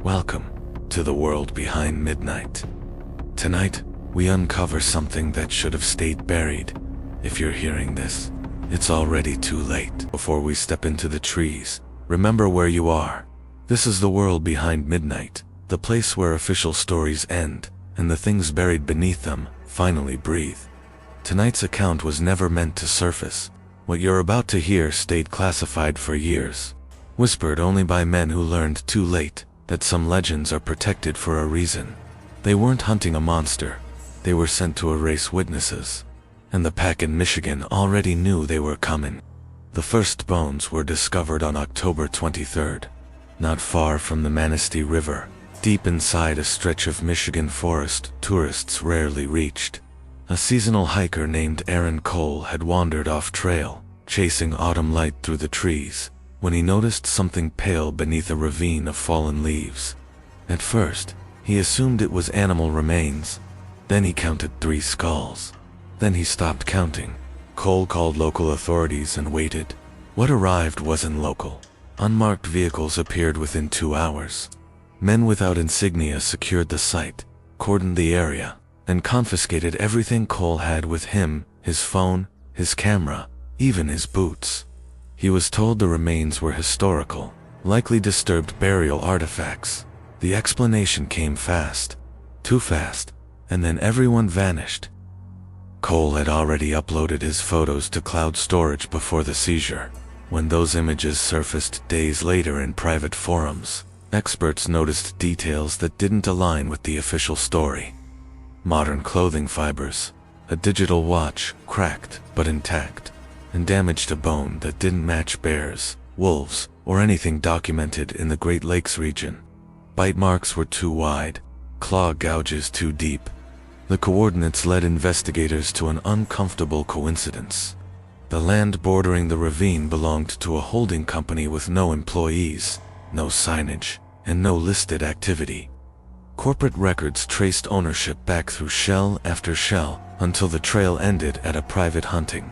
Welcome to the world behind midnight. Tonight, we uncover something that should have stayed buried. If you're hearing this, it's already too late. Before we step into the trees, remember where you are. This is the world behind midnight, the place where official stories end, and the things buried beneath them finally breathe. Tonight's account was never meant to surface. What you're about to hear stayed classified for years, whispered only by men who learned too late that some legends are protected for a reason. They weren't hunting a monster, they were sent to erase witnesses. And the pack in Michigan already knew they were coming. The first bones were discovered on October 23rd, not far from the Manistee River, deep inside a stretch of Michigan forest tourists rarely reached. A seasonal hiker named Aaron Cole had wandered off trail, chasing autumn light through the trees, when he noticed something pale beneath a ravine of fallen leaves. At first, he assumed it was animal remains. Then he counted 3 skulls. Then he stopped counting. Cole called local authorities and waited. What arrived wasn't local. Unmarked vehicles appeared within 2 hours. Men without insignia secured the site, cordoned the area, and confiscated everything Cole had with him: his phone, his camera, even his boots. He was told the remains were historical, likely disturbed burial artifacts. The explanation came fast, too fast, and then everyone vanished. Cole had already uploaded his photos to cloud storage before the seizure. When those images surfaced days later in private forums, experts noticed details that didn't align with the official story. Modern clothing fibers, a digital watch, cracked but intact, and damage to bone that didn't match bears, wolves, or anything documented in the Great Lakes region. Bite marks were too wide, claw gouges too deep. The coordinates led investigators to an uncomfortable coincidence. The land bordering the ravine belonged to a holding company with no employees, no signage, and no listed activity. Corporate records traced ownership back through shell after shell until the trail ended at a private hunting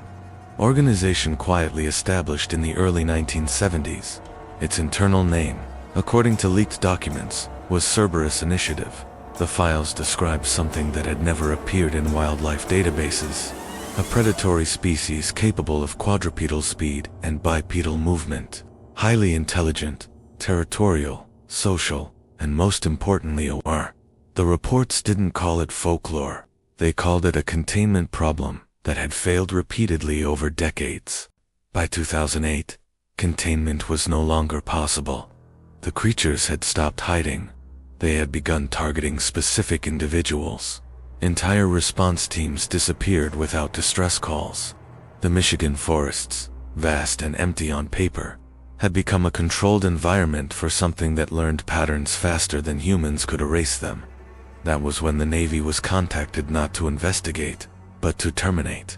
organization quietly established in the early 1970s. Its internal name, according to leaked documents, was Cerberus Initiative. The files described something that had never appeared in wildlife databases: a predatory species capable of quadrupedal speed and bipedal movement, highly intelligent, territorial, social, and most importantly aware. The reports didn't call it folklore, they called it a containment problem that had failed repeatedly over decades. By 2008, containment was no longer possible. The creatures had stopped hiding. They had begun targeting specific individuals. Entire response teams disappeared without distress calls. The Michigan forests, vast and empty on paper, had become a controlled environment for something that learned patterns faster than humans could erase them. That was when the Navy was contacted not to investigate, but to terminate.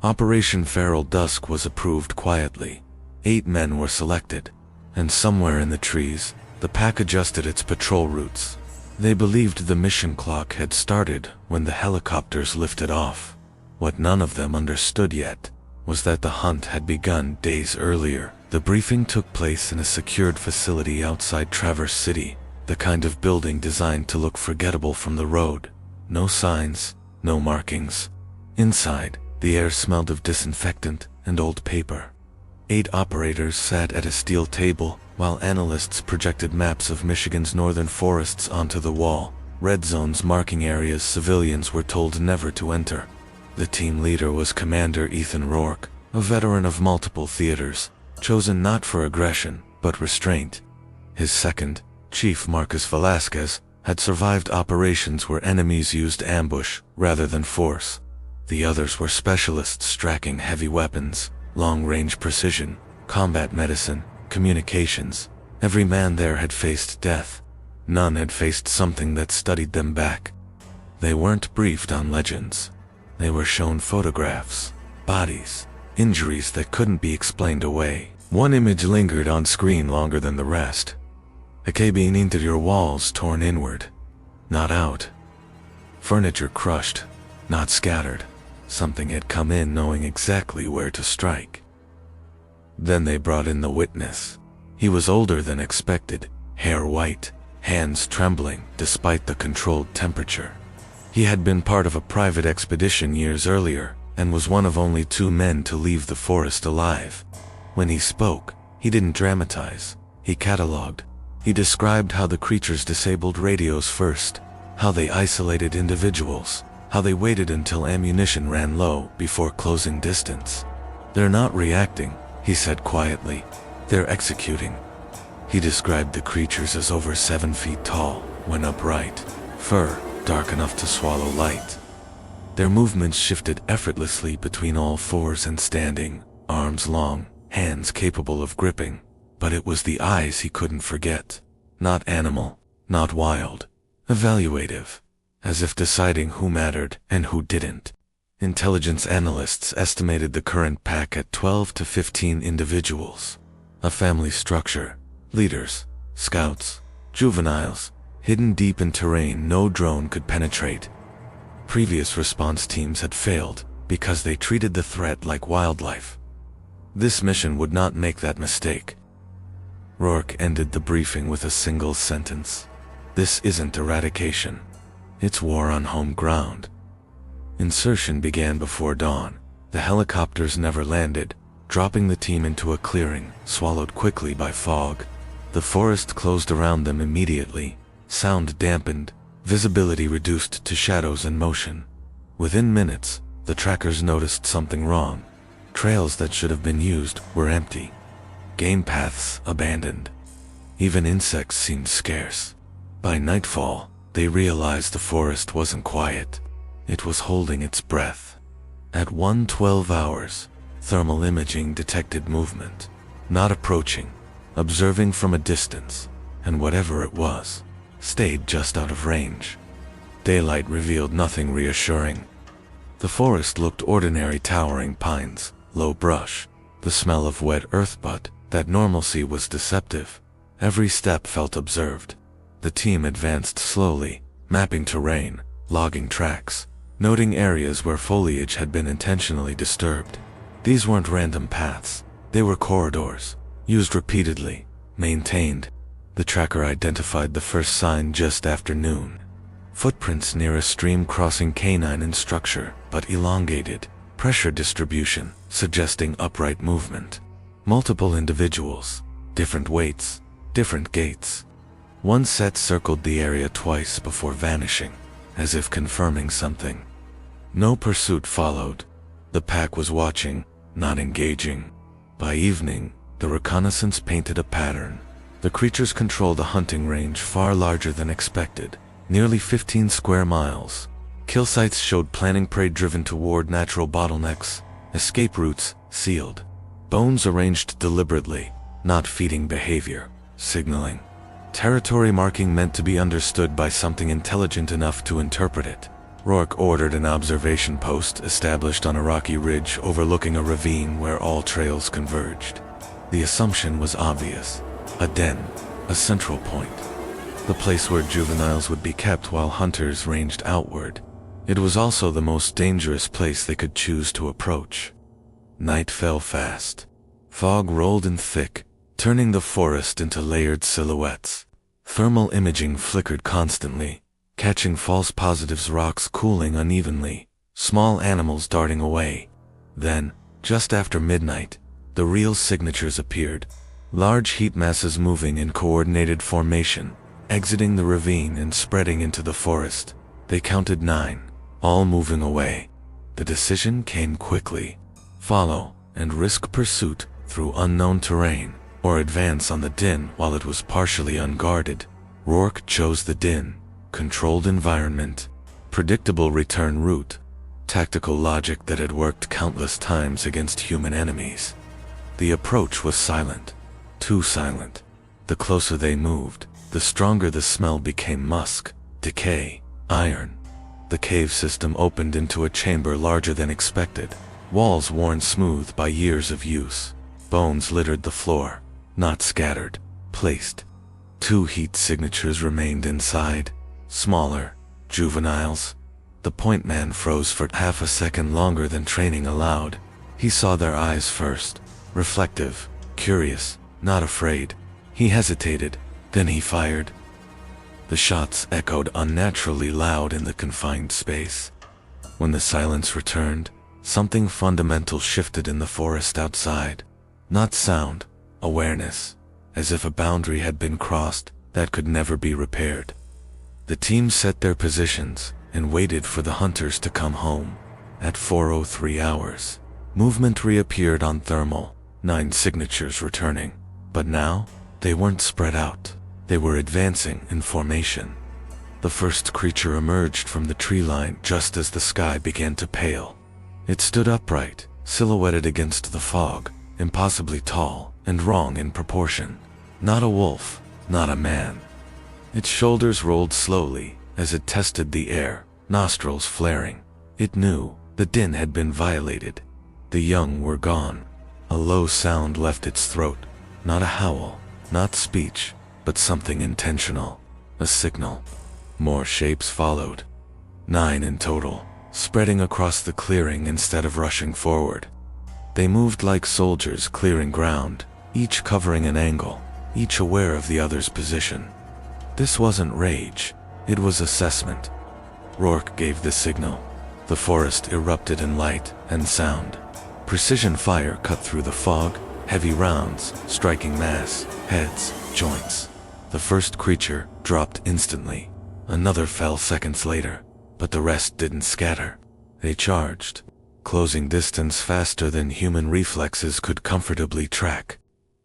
Operation Feral Dusk was approved quietly. 8 men were selected, and somewhere in the trees, the pack adjusted its patrol routes. They believed the mission clock had started when the helicopters lifted off. What none of them understood yet was that the hunt had begun days earlier. The briefing took place in a secured facility outside Traverse City, the kind of building designed to look forgettable from the road. No signs, no markings. Inside, the air smelled of disinfectant and old paper. 8 operators sat at a steel table, while analysts projected maps of Michigan's northern forests onto the wall, red zones marking areas civilians were told never to enter. The team leader was Commander Ethan Rourke, a veteran of multiple theaters, chosen not for aggression, but restraint. His second, Chief Marcus Velasquez, had survived operations where enemies used ambush rather than force. The others were specialists tracking heavy weapons, long-range precision, combat medicine, communications. Every man there had faced death. None had faced something that studied them back. They weren't briefed on legends. They were shown photographs, bodies, injuries that couldn't be explained away. One image lingered on screen longer than the rest. A cabin interior walls torn inward, not out. Furniture crushed, not scattered. Something had come in knowing exactly where to strike. Then they brought in the witness. He was older than expected, hair white, hands trembling despite the controlled temperature. He had been part of a private expedition years earlier, and was one of only 2 men to leave the forest alive. When he spoke, he didn't dramatize, he cataloged. He described how the creatures disabled radios first, how they isolated individuals, how they waited until ammunition ran low before closing distance. "They're not reacting," he said quietly. "They're executing." He described the creatures as over 7 feet tall, when upright, fur dark enough to swallow light. Their movements shifted effortlessly between all fours and standing, arms long, hands capable of gripping. But it was the eyes he couldn't forget. Not animal, not wild, evaluative, as if deciding who mattered and who didn't. Intelligence analysts estimated the current pack at 12 to 15 individuals. A family structure, leaders, scouts, juveniles, hidden deep in terrain no drone could penetrate. Previous response teams had failed because they treated the threat like wildlife. This mission would not make that mistake. Rourke ended the briefing with a single sentence. "This isn't eradication. It's war on home ground." Insertion began before dawn. The helicopters never landed, dropping the team into a clearing, swallowed quickly by fog. The forest closed around them immediately, sound dampened, visibility reduced to shadows and motion. Within minutes, the trackers noticed something wrong. Trails that should have been used were empty. Game paths abandoned. Even insects seemed scarce. By nightfall, they realized the forest wasn't quiet. It was holding its breath. At 1:12 hours, thermal imaging detected movement. Not approaching, observing from a distance, and whatever it was, stayed just out of range. Daylight revealed nothing reassuring. The forest looked ordinary, towering pines, low brush, the smell of wet earth, but that normalcy was deceptive. Every step felt observed. The team advanced slowly, mapping terrain, logging tracks, noting areas where foliage had been intentionally disturbed. These weren't random paths. They were corridors, used repeatedly, maintained. The tracker identified the first sign just after noon. Footprints near a stream crossing canine in structure, but elongated. Pressure distribution, suggesting upright movement. Multiple individuals, different weights, different gaits. One set circled the area twice before vanishing, as if confirming something. No pursuit followed. The pack was watching, not engaging. By evening, the reconnaissance painted a pattern. The creatures controlled a hunting range far larger than expected, nearly 15 square miles. Kill sites showed planning prey driven toward natural bottlenecks, escape routes sealed. Bones arranged deliberately, not feeding behavior, signaling. Territory marking meant to be understood by something intelligent enough to interpret it. Rourke ordered an observation post established on a rocky ridge overlooking a ravine where all trails converged. The assumption was obvious. A den, a central point. The place where juveniles would be kept while hunters ranged outward. It was also the most dangerous place they could choose to approach. Night fell fast. Fog rolled in thick, turning the forest into layered silhouettes. Thermal imaging flickered constantly, catching false positives, rocks cooling unevenly, small animals darting away. Then, just after midnight, the real signatures appeared. Large heat masses moving in coordinated formation, exiting the ravine and spreading into the forest. They counted 9, all moving away. The decision came quickly. Follow and risk pursuit through unknown terrain, or advance on the din while it was partially unguarded. Rourke chose the din. Controlled environment, predictable return route, tactical logic that had worked countless times against human enemies. The approach was silent, too silent. The closer they moved, the stronger the smell became: musk, decay, iron. The cave system opened into a chamber larger than expected. Walls worn smooth by years of use. Bones littered the floor, not scattered, placed. 2 heat signatures remained inside. Smaller, juveniles. The point man froze for half a second longer than training allowed. He saw their eyes first. Reflective, curious, not afraid. He hesitated, then he fired. The shots echoed unnaturally loud in the confined space. When the silence returned, something fundamental shifted in the forest outside. Not sound, awareness, as if a boundary had been crossed that could never be repaired. The team set their positions and waited for the hunters to come home. At 4:03 hours, movement reappeared on thermal, 9 signatures returning. But now, they weren't spread out. They were advancing in formation. The first creature emerged from the tree line just as the sky began to pale. It stood upright, silhouetted against the fog, impossibly tall and wrong in proportion. Not a wolf, not a man. Its shoulders rolled slowly as it tested the air, nostrils flaring. It knew the din had been violated. The young were gone. A low sound left its throat. Not a howl, not speech, but something intentional. A signal. More shapes followed. 9 in total, spreading across the clearing instead of rushing forward. They moved like soldiers clearing ground, each covering an angle, each aware of the other's position. This wasn't rage, it was assessment. Rourke gave the signal. The forest erupted in light and sound. Precision fire cut through the fog, heavy rounds striking mass, heads, joints. The first creature dropped instantly. Another fell seconds later, but the rest didn't scatter. They charged, closing distance faster than human reflexes could comfortably track.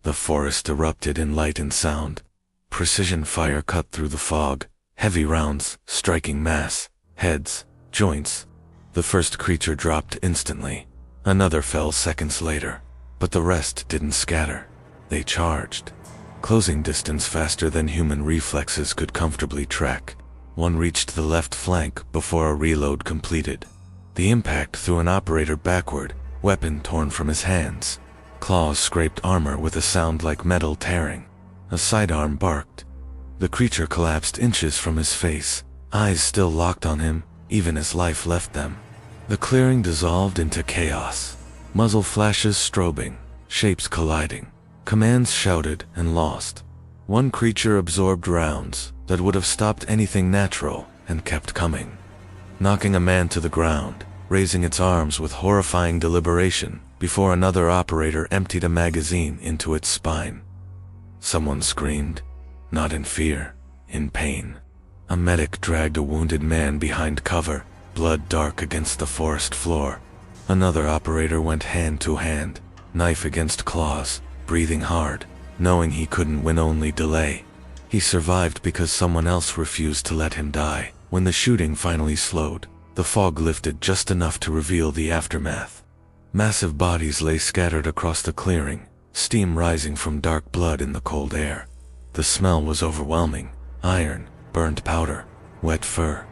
The forest erupted in light and sound. Precision fire cut through the fog, heavy rounds striking mass, heads, joints. The first creature dropped instantly. Another fell seconds later, but the rest didn't scatter. They charged, closing distance faster than human reflexes could comfortably track. One reached the left flank before a reload completed. The impact threw an operator backward, weapon torn from his hands. Claws scraped armor with a sound like metal tearing. A sidearm barked. The creature collapsed inches from his face, eyes still locked on him, even as life left them. The clearing dissolved into chaos. Muzzle flashes strobing, shapes colliding. Commands shouted and lost. One creature absorbed rounds that would have stopped anything natural and kept coming, knocking a man to the ground, raising its arms with horrifying deliberation before another operator emptied a magazine into its spine. Someone screamed, not in fear, in pain. A medic dragged a wounded man behind cover, blood dark against the forest floor. Another operator went hand to hand, knife against claws, breathing hard, knowing he couldn't win, only delay. He survived because someone else refused to let him die. When the shooting finally slowed, the fog lifted just enough to reveal the aftermath. Massive bodies lay scattered across the clearing, steam rising from dark blood in the cold air. The smell was overwhelming. Iron, burned powder, wet fur.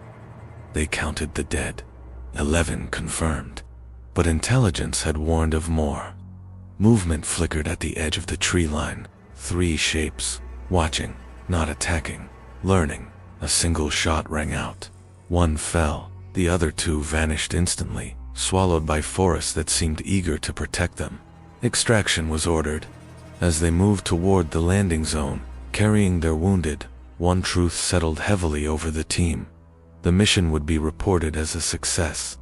They counted the dead. 11 confirmed. But intelligence had warned of more. Movement flickered at the edge of the tree line. 3 shapes, watching, not attacking, learning. A single shot rang out. One fell, the other 2 vanished instantly, swallowed by forests that seemed eager to protect them. Extraction was ordered. As they moved toward the landing zone, carrying their wounded, one truth settled heavily over the team. The mission would be reported as a success.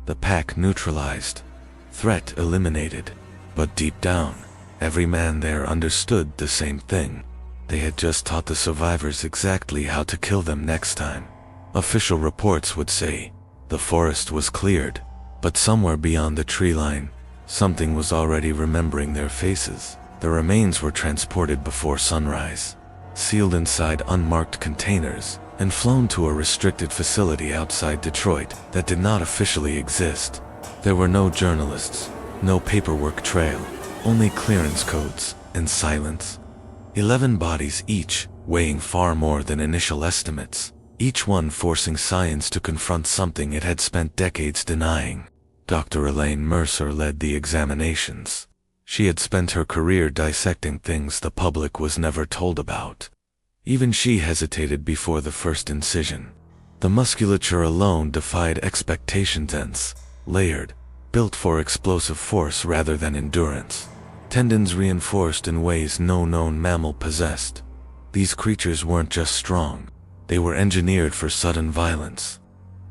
The pack neutralized. Threat eliminated. But deep down, every man there understood the same thing. They had just taught the survivors exactly how to kill them next time. Official reports would say the forest was cleared, but somewhere beyond the tree line, something was already remembering their faces. The remains were transported before sunrise, sealed inside unmarked containers, and flown to a restricted facility outside Detroit that did not officially exist. There were no journalists, no paperwork trail, only clearance codes and silence. 11 bodies each, weighing far more than initial estimates, each one forcing science to confront something it had spent decades denying. Dr. Elaine Mercer led the examinations. She had spent her career dissecting things the public was never told about. Even she hesitated before the first incision. The musculature alone defied expectation, dense, layered, built for explosive force rather than endurance. Tendons reinforced in ways no known mammal possessed. These creatures weren't just strong. They were engineered for sudden violence.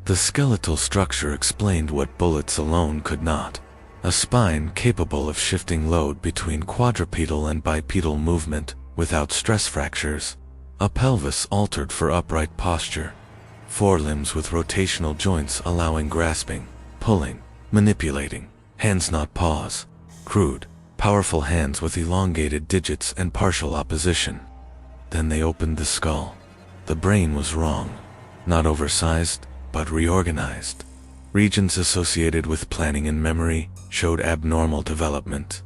The skeletal structure explained what bullets alone could not. A spine capable of shifting load between quadrupedal and bipedal movement without stress fractures. A pelvis altered for upright posture. Forelimbs with rotational joints allowing grasping, pulling, manipulating. Hands not paws. Crude, powerful hands with elongated digits and partial opposition. Then they opened the skull. The brain was wrong. Not oversized, but reorganized. Regions associated with planning and memory showed abnormal development.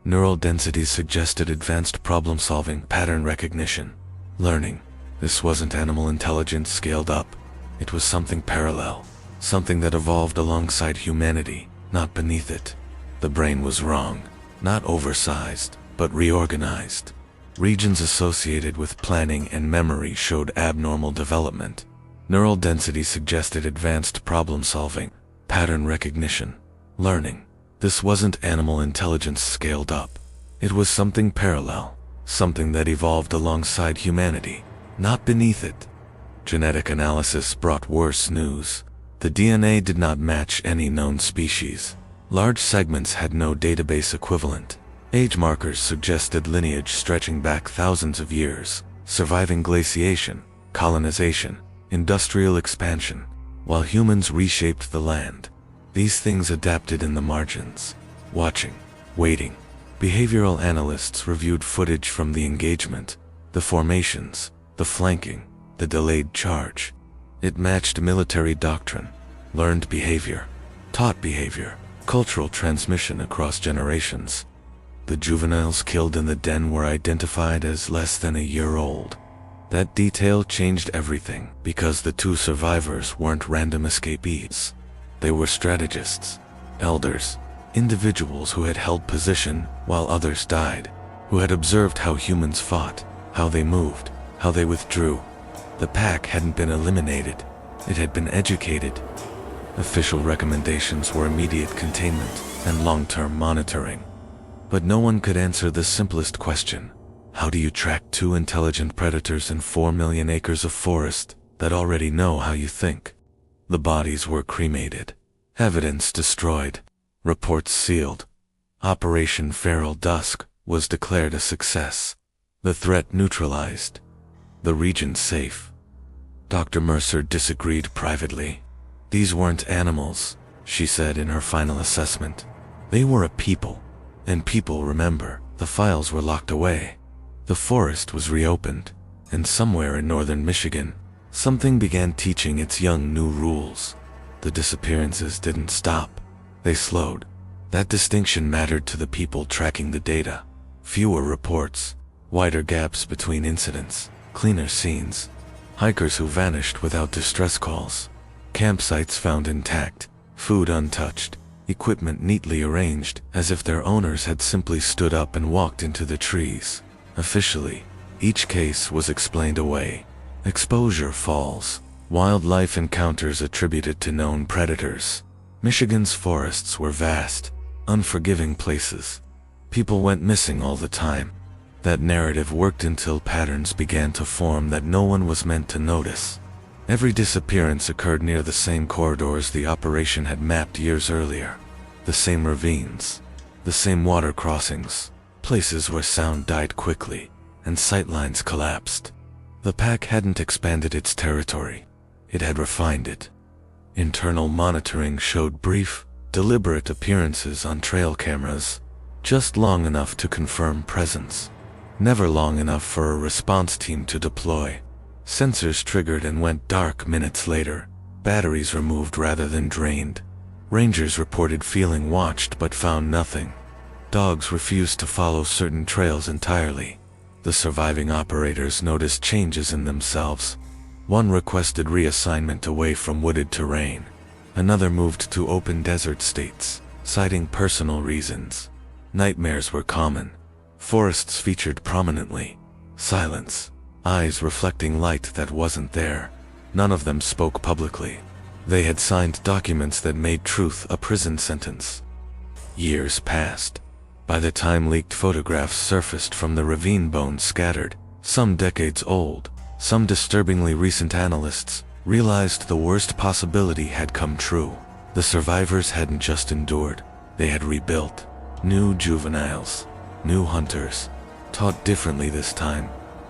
Neural densities suggested advanced problem-solving, pattern recognition, learning. This wasn't animal intelligence scaled up. It was something parallel, something that evolved alongside humanity, not beneath it. The brain was wrong, not oversized, but reorganized. Regions associated with planning and memory showed abnormal development. Neural density suggested advanced problem-solving, pattern recognition, learning. This wasn't animal intelligence scaled up. It was something parallel, something that evolved alongside humanity, not beneath it. Genetic analysis brought worse news. The DNA did not match any known species. Large segments had no database equivalent. Age markers suggested lineage stretching back thousands of years, surviving glaciation, colonization, industrial expansion, while humans reshaped the land. These things adapted in the margins, watching, waiting. Behavioral analysts reviewed footage from the engagement, the formations, the flanking, the delayed charge. It matched military doctrine, learned behavior, taught behavior, cultural transmission across generations. The juveniles killed in the den were identified as less than a year old. That detail changed everything because the two survivors weren't random escapees. They were strategists, elders, individuals who had held position while others died, who had observed how humans fought, how they moved, how they withdrew. The pack hadn't been eliminated, it had been educated. Official recommendations were immediate containment and long-term monitoring. But no one could answer the simplest question. How do you track two intelligent predators in 4 million acres of forest that already know how you think? The bodies were cremated, evidence destroyed, reports sealed. Operation Feral Dusk was declared a success. The threat neutralized. The region safe. Dr. Mercer disagreed privately. These weren't animals, she said in her final assessment. They were a people. And people remember, the files were locked away. The forest was reopened, and somewhere in northern Michigan, something began teaching its young new rules. The disappearances didn't stop. They slowed. That distinction mattered to the people tracking the data. Fewer reports, wider gaps between incidents, cleaner scenes. Hikers who vanished without distress calls. Campsites found intact, food untouched, equipment neatly arranged as if their owners had simply stood up and walked into the trees. Officially, each case was explained away. Exposure falls, wildlife encounters attributed to known predators. Michigan's forests were vast, unforgiving places. People went missing all the time. That narrative worked until patterns began to form that no one was meant to notice. Every disappearance occurred near the same corridors the operation had mapped years earlier. The same ravines, the same water crossings, places where sound died quickly and sightlines collapsed. The pack hadn't expanded its territory. It had refined it. Internal monitoring showed brief, deliberate appearances on trail cameras, just long enough to confirm presence. Never long enough for a response team to deploy. Sensors triggered and went dark minutes later, batteries removed rather than drained. Rangers reported feeling watched but found nothing. Dogs refused to follow certain trails entirely. The surviving operators noticed changes in themselves. One requested reassignment away from wooded terrain. Another moved to open desert states, citing personal reasons. Nightmares were common. Forests featured prominently. Silence. Eyes reflecting light that wasn't there. None of them spoke publicly. They had signed documents that made truth a prison sentence. Years passed. By the time leaked photographs surfaced from the ravine bones scattered, some decades old, Some disturbingly recent analysts realized the worst possibility had come true. The survivors hadn't just endured, they had rebuilt. New juveniles, new hunters, taught differently this time.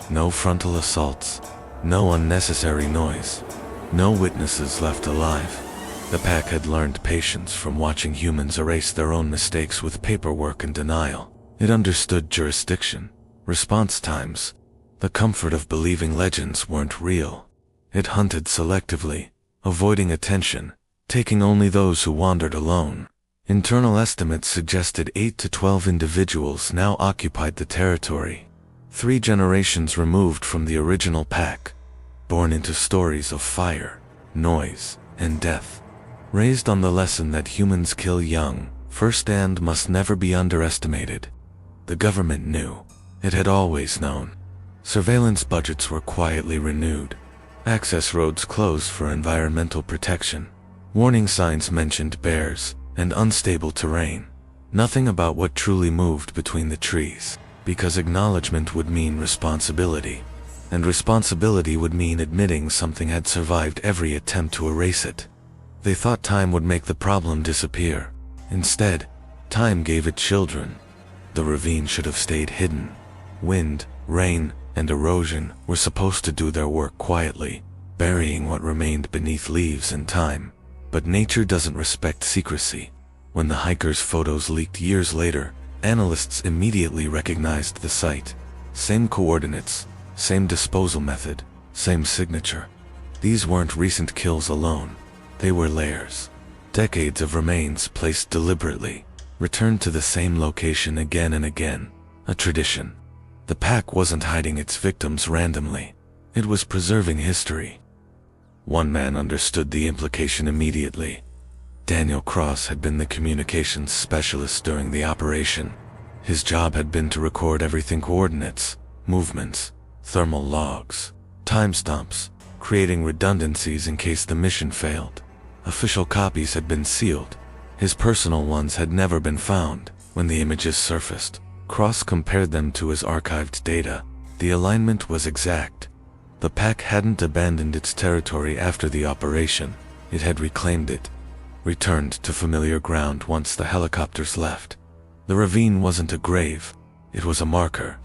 No frontal assaults, no unnecessary noise, no witnesses left alive. The pack had learned patience from watching humans erase their own mistakes with paperwork and denial. It understood jurisdiction, response times, the comfort of believing legends weren't real. It hunted selectively, avoiding attention, taking only those who wandered alone. Internal estimates suggested 8 to 12 individuals now occupied the territory. 3 generations removed from the original pack, born into stories of fire, noise, and death. Raised on the lesson that humans kill young, first and must never be underestimated. The government knew. It had always known. Surveillance budgets were quietly renewed. Access roads closed for environmental protection. Warning signs mentioned bears and unstable terrain. Nothing about what truly moved between the trees, because acknowledgement would mean responsibility, and responsibility would mean admitting something had survived every attempt to erase it. They thought time would make the problem disappear. Instead, time gave it children. The ravine should have stayed hidden. Wind, rain, and erosion were supposed to do their work quietly, burying what remained beneath leaves and time. But nature doesn't respect secrecy. When the hikers' photos leaked years later, analysts immediately recognized the site. Same coordinates, same disposal method, same signature. These weren't recent kills alone. They were layers. Decades of remains placed deliberately, returned to the same location again and again. A tradition. The pack wasn't hiding its victims randomly. It was preserving history. One man understood the implication immediately. Daniel Cross had been the communications specialist during the operation. His job had been to record everything: coordinates, movements, thermal logs, timestamps, creating redundancies in case the mission failed. Official copies had been sealed. His personal ones had never been found. When the images surfaced, Cross compared them to his archived data. The alignment was exact. The pack hadn't abandoned its territory after the operation. It had reclaimed it, returned to familiar ground once the helicopters left. The ravine wasn't a grave, it was a marker.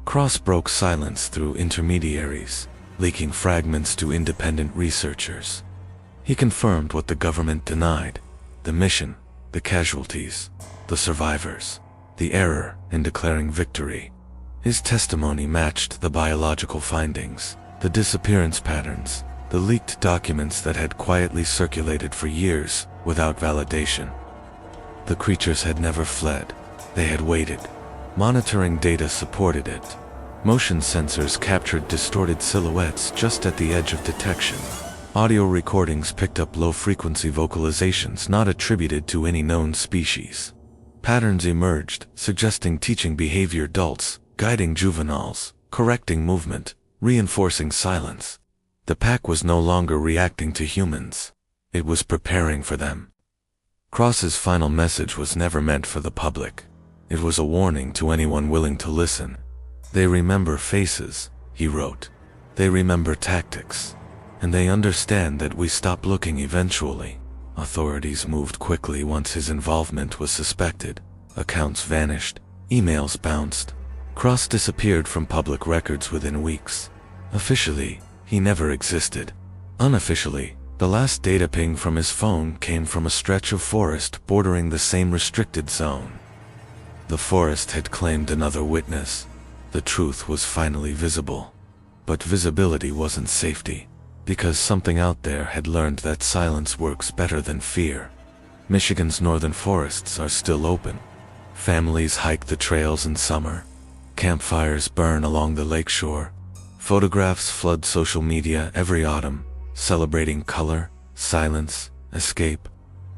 Cross broke silence through intermediaries, leaking fragments to independent researchers. He confirmed what the government denied: the mission, the casualties, the survivors, the error in declaring victory. His testimony matched the biological findings, the disappearance patterns, the leaked documents that had quietly circulated for years without validation. The creatures had never fled. They had waited. Monitoring data supported it. Motion sensors captured distorted silhouettes just at the edge of detection. Audio recordings picked up low-frequency vocalizations not attributed to any known species. Patterns emerged, suggesting teaching behavior adults, guiding juveniles, correcting movement, reinforcing silence. The pack was no longer reacting to humans. It was preparing for them. Cross's final message was never meant for the public. It was a warning to anyone willing to listen. They remember faces, he wrote. They remember tactics. And they understand that we stop looking eventually. Authorities moved quickly once his involvement was suspected. Accounts vanished. Emails bounced. Cross disappeared from public records within weeks. Officially, he never existed. Unofficially, the last data ping from his phone came from a stretch of forest bordering the same restricted zone. The forest had claimed another witness. The truth was finally visible. But visibility wasn't safety, because something out there had learned that silence works better than fear. Michigan's northern forests are still open. Families hike the trails in summer. Campfires burn along the lakeshore. Photographs flood social media every autumn, celebrating color, silence, escape.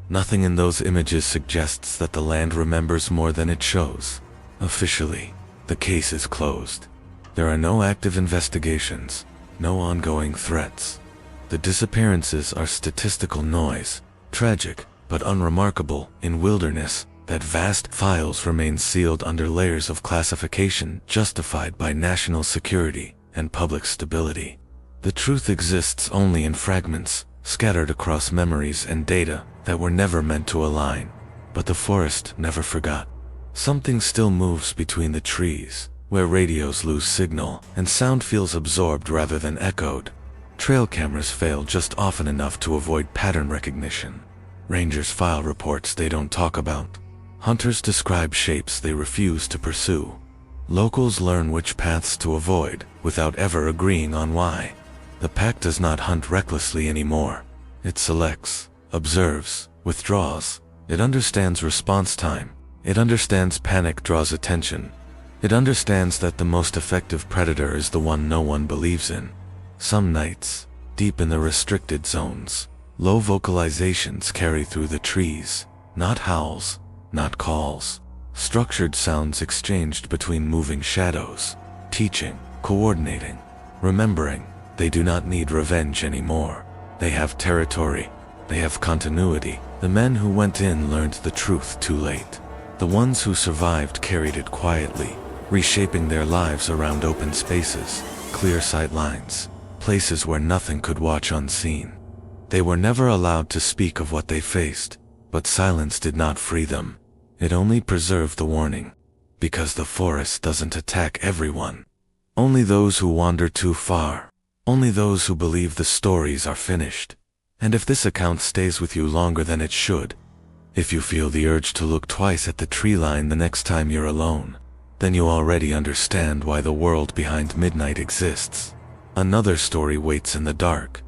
Nothing in those images suggests that the land remembers more than it shows. Officially, the case is closed. There are no active investigations, no ongoing threats. The disappearances are statistical noise, tragic but unremarkable. In wilderness, that vast files remain sealed under layers of classification justified by national security and public stability. The truth exists only in fragments, scattered across memories and data that were never meant to align. But the forest never forgot. Something still moves between the trees, where radios lose signal and sound feels absorbed rather than echoed. Trail cameras fail just often enough to avoid pattern recognition. Rangers file reports they don't talk about. Hunters describe shapes they refuse to pursue. Locals learn which paths to avoid without ever agreeing on why. The pack does not hunt recklessly anymore. It selects, observes, withdraws. It understands response time. It understands panic draws attention. It understands that the most effective predator is the one no one believes in. Some nights, deep in the restricted zones, low vocalizations carry through the trees. Not howls, not calls. Structured sounds exchanged between moving shadows. Teaching, coordinating, remembering. They do not need revenge anymore. They have territory. They have continuity. The men who went in learned the truth too late. The ones who survived carried it quietly, reshaping their lives around open spaces, clear sight lines, places where nothing could watch unseen. They were never allowed to speak of what they faced, but silence did not free them. It only preserved the warning. Because the forest doesn't attack everyone. Only those who wander too far. Only those who believe the stories are finished. And if this account stays with you longer than it should, if you feel the urge to look twice at the tree line the next time you're alone, then you already understand why the world behind midnight exists. Another story waits in the dark.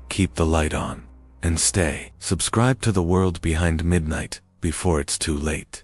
Keep the light on, and stay. Subscribe to the world behind midnight before it's too late.